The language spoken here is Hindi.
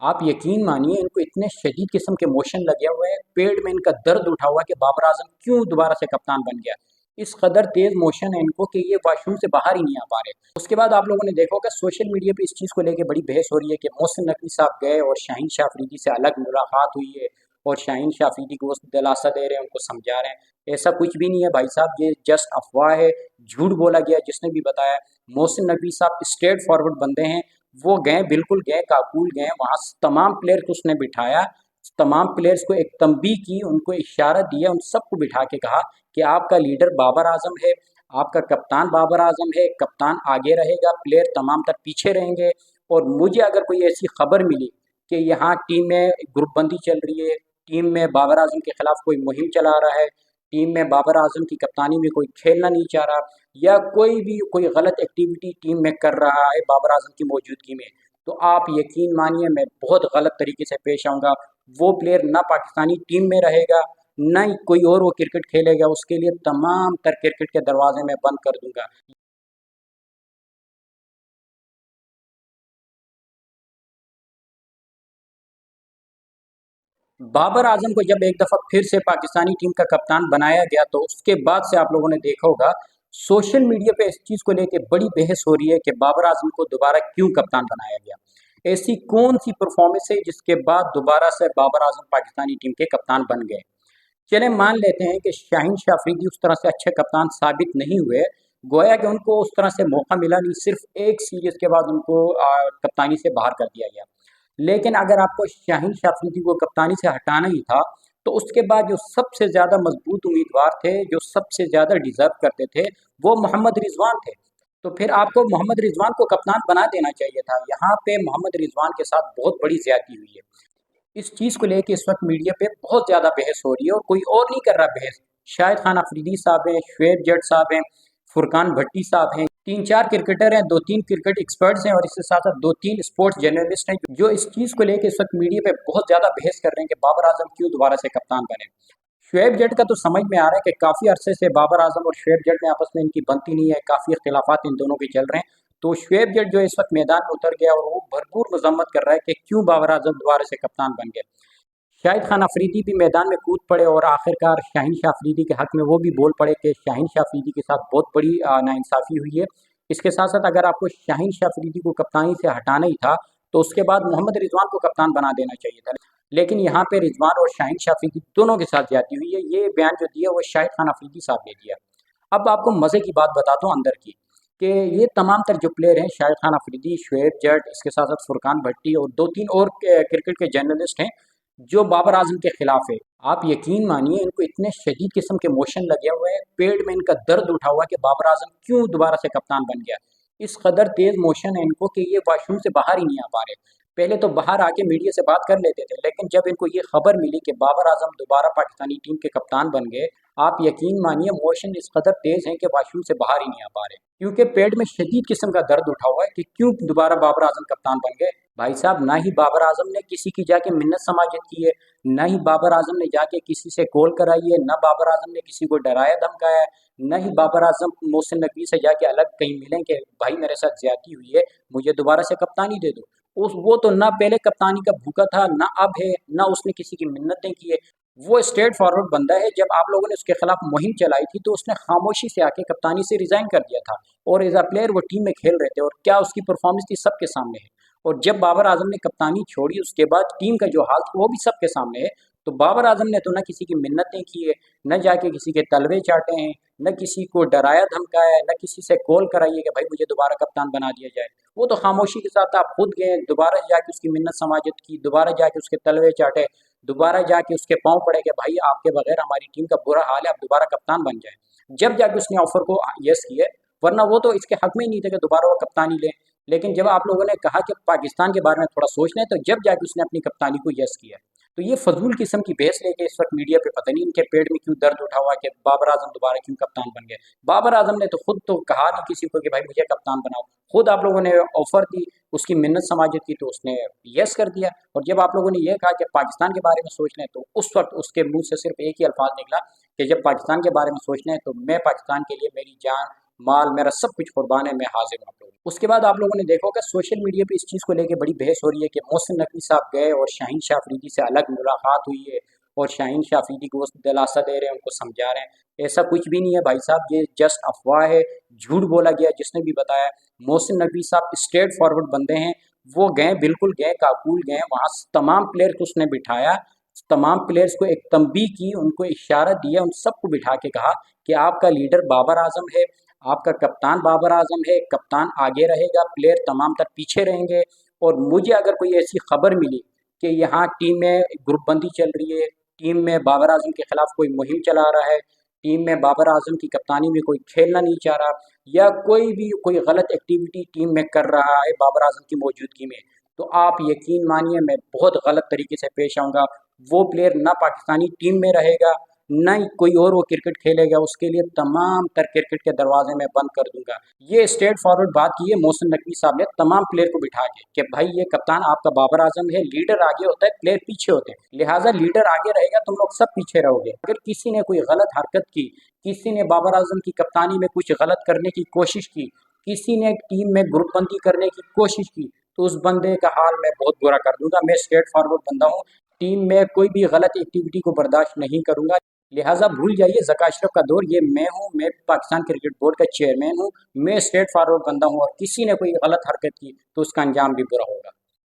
आप यकीन मानिए इनको इतने शदीद किस्म के मोशन लगे हुए हैं, पेट में इनका दर्द उठा हुआ कि बाबर आजम क्यों दोबारा से कप्तान बन गया। इस कदर तेज मोशन है इनको कि ये वॉशरूम से बाहर ही नहीं आ पा रहे। उसके बाद आप लोगों ने देखा होगा सोशल मीडिया पे इस चीज़ को लेकर बड़ी बहस हो रही है कि मोहसिन नकवी साहब गए और शाहीन शाह अफरीदी से अलग मुलाकात हुई है और शाहीन शाह अफरीदी को दिलासा दे रहे हैं, उनको समझा रहे हैं। ऐसा कुछ भी नहीं है भाई साहब, ये जस्ट अफवाह है, झूठ बोला गया। जिसने भी बताया, मोहसिन नकवी साहब स्ट्रेट फॉरवर्ड बंदे हैं। वो गए, बिल्कुल गए, काबुल गए, वहाँ तमाम प्लेयर को उसने बिठाया, तमाम प्लेयर्स को एक तंबीह की, उनको इशारा दिया, उन सबको बिठा के कहा कि आपका लीडर बाबर आजम है, आपका कप्तान बाबर आजम है, कप्तान आगे रहेगा, प्लेयर तमाम तर पीछे रहेंगे। और मुझे अगर कोई ऐसी खबर मिली कि यहाँ टीम में ग्रुपबंदी चल रही है, टीम में बाबर आजम के खिलाफ कोई मुहिम चला रहा है, टीम में बाबर आजम की कप्तानी में कोई खेलना नहीं चाह रहा, या कोई भी कोई गलत एक्टिविटी टीम में कर रहा है बाबर आजम की मौजूदगी में, तो आप यकीन मानिए मैं बहुत गलत तरीके से पेश आऊँगा। वो प्लेयर ना पाकिस्तानी टीम में रहेगा, ना ही कोई और वो क्रिकेट खेलेगा। उसके लिए तमाम तर क्रिकेट के दरवाजे मैं बंद कर दूंगा। बाबर आजम को जब एक दफ़ा फिर से पाकिस्तानी टीम का कप्तान बनाया गया, तो उसके बाद से आप लोगों ने देखा होगा सोशल मीडिया पे इस चीज़ को लेके बड़ी बहस हो रही है कि बाबर आजम को दोबारा क्यों कप्तान बनाया गया। ऐसी कौन सी परफॉर्मेंस है जिसके बाद दोबारा से बाबर आजम पाकिस्तानी टीम के कप्तान बन गए। चले मान लेते हैं कि शाहीन शाह अफरीदी उस तरह से अच्छे कप्तान साबित नहीं हुए, गोया कि उनको उस तरह से मौका मिला नहीं, सिर्फ एक सीरीज के बाद उनको कप्तानी से बाहर कर दिया गया। लेकिन अगर आपको शाहीन शाह अफरीदी को कप्तानी से हटाना ही था, तो उसके बाद जो सबसे ज़्यादा मजबूत उम्मीदवार थे, जो सबसे ज़्यादा डिजर्व करते थे, वो मोहम्मद रिजवान थे। तो फिर आपको मोहम्मद रिजवान को कप्तान बना देना चाहिए था। यहाँ पे मोहम्मद रिजवान के साथ बहुत बड़ी ज्यादती हुई है। इस चीज़ को लेके इस वक्त मीडिया पे बहुत ज़्यादा बहस हो रही है और कोई और नहीं कर रहा बहस। शाहिद खान अफरीदी साहब हैं, शुएब जट साहब हैं, फुरकान भट्टी साहब हैं, तीन चार क्रिकेटर हैं, दो तीन क्रिकेट एक्सपर्ट्स हैं, और इसके साथ साथ दो तीन स्पोर्ट्स जर्नलिस्ट हैं जो इस चीज़ को लेके इस वक्त मीडिया पे बहुत ज़्यादा बहस कर रहे हैं कि बाबर आजम क्यों दोबारा से कप्तान बने। शुएब जट का तो समझ में आ रहा है कि काफ़ी अरसे से बाबर आजम और शुएब जट में आपस में इनकी बनती नहीं है, काफ़ी इख्तिलाफात इन दोनों के चल रहे हैं। तो शुएब जट जो इस वक्त मैदान में उतर गया और वो भरपूर मजम्मत कर रहा है कि क्यों बाबर आजम दोबारा से कप्तान बन गए। शाहिद खान अफरीदी भी मैदान में कूद पड़े और आखिरकार शाहीन शाह अफरीदी के हक में वो भी बोल पड़े कि शाहीन शाह अफरीदी के साथ बहुत बड़ी नाइंसाफ़ी हुई है। इसके साथ साथ अगर आपको शाहीन शाह अफरीदी को कप्तानी से हटाना ही था, तो उसके बाद मोहम्मद रिजवान को कप्तान बना देना चाहिए था। लेकिन यहाँ पे रिजवान और शाहीन शाह अफरीदी दोनों के साथ ज्यादती हुई है। ये बयान जो दिया वो शाहिद खान अफरीदी साहब ने दिया। अब आपको मज़े की बात बताता हूँ अंदर की, कि ये तमाम तर जो प्लेयर हैं, शाहिद खान अफरीदी, शुएब जट, इसके साथ साथ फुरकान भट्टी और दो तीन और क्रिकेट के जर्नलिस्ट हैं जो बाबर आजम के खिलाफ है। आप यकीन मानिए इनको इतने शदीद किस्म के मोशन लगे हुए हैं, पेट में इनका दर्द उठा हुआ कि बाबर आजम क्यों दोबारा से कप्तान बन गया। इस कदर तेज मोशन है इनको कि ये वॉशरूम से बाहर ही नहीं आ पा रहे। पहले तो बाहर आके मीडिया से बात कर लेते थे, लेकिन जब इनको ये खबर मिली कि बाबर आजम दोबारा पाकिस्तानी टीम के कप्तान बन गए, आप यकीन मानिए मोशन इस कदर तेज है कि वॉशरूम से बाहर ही नहीं आ पा रहे, क्योंकि पेट में शदीद किस्म का दर्द उठा हुआ है कि क्यों दोबारा बाबर आजम कप्तान बन गए। भाई साहब, ना ही बाबर आजम ने किसी की जाके मिन्नत समाजत की है, ना ही बाबर आजम ने जाके किसी से कॉल कराई है, ना बाबर आजम ने किसी को डराया धमकाया है, न ही बाबर आजम मोहसिन नकवी से जाके अलग कहीं मिलें कि भाई मेरे साथ ज्यादती हुई है, मुझे दोबारा से कप्तानी दे दो। उस वो तो ना पहले कप्तानी का भूखा था, ना अब है, ना उसने किसी की मिन्नतें की है। वो स्ट्रेट फॉरवर्ड बंदा है। जब आप लोगों ने उसके खिलाफ मुहिम चलाई थी, तो उसने खामोशी से आके कप्तानी से रिजाइन कर दिया था, और एज अ प्लेयर वो टीम में खेल रहे थे, और क्या उसकी परफॉर्मेंस थी सबके सामने है। और जब बाबर आजम ने कप्तानी छोड़ी, उसके बाद टीम का जो हाल था वो भी सबके सामने है। तो बाबर आजम ने तो न किसी की मिन्नतें की है, न जाके किसी के तलवे चाटे हैं, न किसी को डराया धमकाया है, न किसी से कॉल कराई है कि भाई मुझे दोबारा कप्तान बना दिया जाए। वो तो खामोशी के साथ आप खुद गए, दोबारा जाके उसकी मिन्नत समाजत की, दोबारा जाके उसके तलवे चाटे, दोबारा जाके उसके पाँव पड़े कि भाई आपके बगैर हमारी टीम का बुरा हाल है, आप दोबारा कप्तान बन जाए। जब जाके उसने ऑफर को यस किए, वरना वो तो इसके हक में ही नहीं थे कि दोबारा वो कप्तानी ले। लेकिन जब आप लोगों ने कहा कि पाकिस्तान के बारे में थोड़ा सोच लें, तो जब जाके उसने अपनी कप्तानी को यस किया। तो ये फजूल किस्म की बहस लेके इस वक्त मीडिया पे पता नहीं इनके पेट में क्यों दर्द उठा हुआ है कि बाबर आजम दोबारा क्यों कप्तान बन गए। बाबर आजम ने तो खुद तो कहा नहीं किसी को कि भाई मुझे कप्तान बनाओ, खुद आप लोगों ने ऑफर दी, उसकी मिन्नत समाजत की, तो उसने यस कर दिया। और जब आप लोगों ने यह कहा कि पाकिस्तान के बारे में सोच लें, तो उस वक्त उसके मुंह से सिर्फ एक ही अल्फाज निकला कि जब पाकिस्तान के बारे में सोचना है तो मैं पाकिस्तान के लिए मेरी जान माल मेरा सब कुछ कुर्बान है, मैं हाजिर हूँ आप लोगों को। उसके बाद आप लोगों ने देखा होगा सोशल मीडिया पे इस चीज़ को लेके बड़ी बहस हो रही है कि मोहसिन नकवी साहब गए और शाहीन शाह अफरीदी से अलग मुलाकात हुई है और शाहीन शाह अफरीदी को वो दिलासा दे रहे हैं, उनको समझा रहे हैं। ऐसा कुछ भी नहीं है भाई साहब, ये जस्ट अफवाह है, झूठ बोला गया। जिसने भी बताया, मोहसिन नकवी साहब स्ट्रेट फॉरवर्ड बंदे हैं। वो गए, बिल्कुल गए, काबुल गए, वहाँ तमाम प्लेयर को उसने बिठाया, तमाम प्लेयर्स को एक तंबीह की, उनको इशारा दिया, उन सबको बिठा के कहा कि आपका लीडर बाबर आजम है, आपका कप्तान बाबर आजम है, कप्तान आगे रहेगा, प्लेयर तमाम तर पीछे रहेंगे। और मुझे अगर कोई ऐसी खबर मिली कि यहाँ टीम में ग्रुपबंदी चल रही है, टीम में बाबर आजम के खिलाफ कोई मुहिम चला रहा है, टीम में बाबर आजम की कप्तानी में कोई खेलना नहीं चाह रहा, या कोई भी कोई गलत एक्टिविटी टीम में कर रहा है बाबर आजम की मौजूदगी में, तो आप यकीन मानिए मैं बहुत गलत तरीके से पेश आऊँगा। वो प्लेयर ना पाकिस्तानी टीम में रहेगा, ना ही कोई और वो क्रिकेट खेलेगा, उसके लिए तमाम तर क्रिकेट के दरवाजे मैं बंद कर दूंगा। ये स्ट्रेट फॉरवर्ड बात की है मोहसिन नकवी साहब ने तमाम प्लेयर को बिठा के कि भाई ये कप्तान आपका बाबर आजम है, लीडर आगे होता है, प्लेयर पीछे होते हैं, लिहाजा लीडर आगे रहेगा, तुम लोग सब पीछे रहोगे। अगर किसी ने कोई गलत हरकत की, किसी ने बाबर आजम की कप्तानी में कुछ गलत करने की कोशिश की, किसी ने टीम में ग्रुपबंदी करने की कोशिश की, तो उस बंदे का हाल मैं बहुत बुरा कर दूंगा। मैं स्ट्रेट फॉरवर्ड बंदा हूँ, टीम में कोई भी गलत एक्टिविटी को बर्दाश्त नहीं करूंगा। लिहाजा भूल जाइए ज़का अशरफ का दौर, ये मैं हूँ, मैं पाकिस्तान क्रिकेट बोर्ड का चेयरमैन हूँ, मैं स्ट्रेट फॉरवर्ड बंदा हूँ, और किसी ने कोई गलत हरकत की तो उसका अंजाम भी बुरा होगा।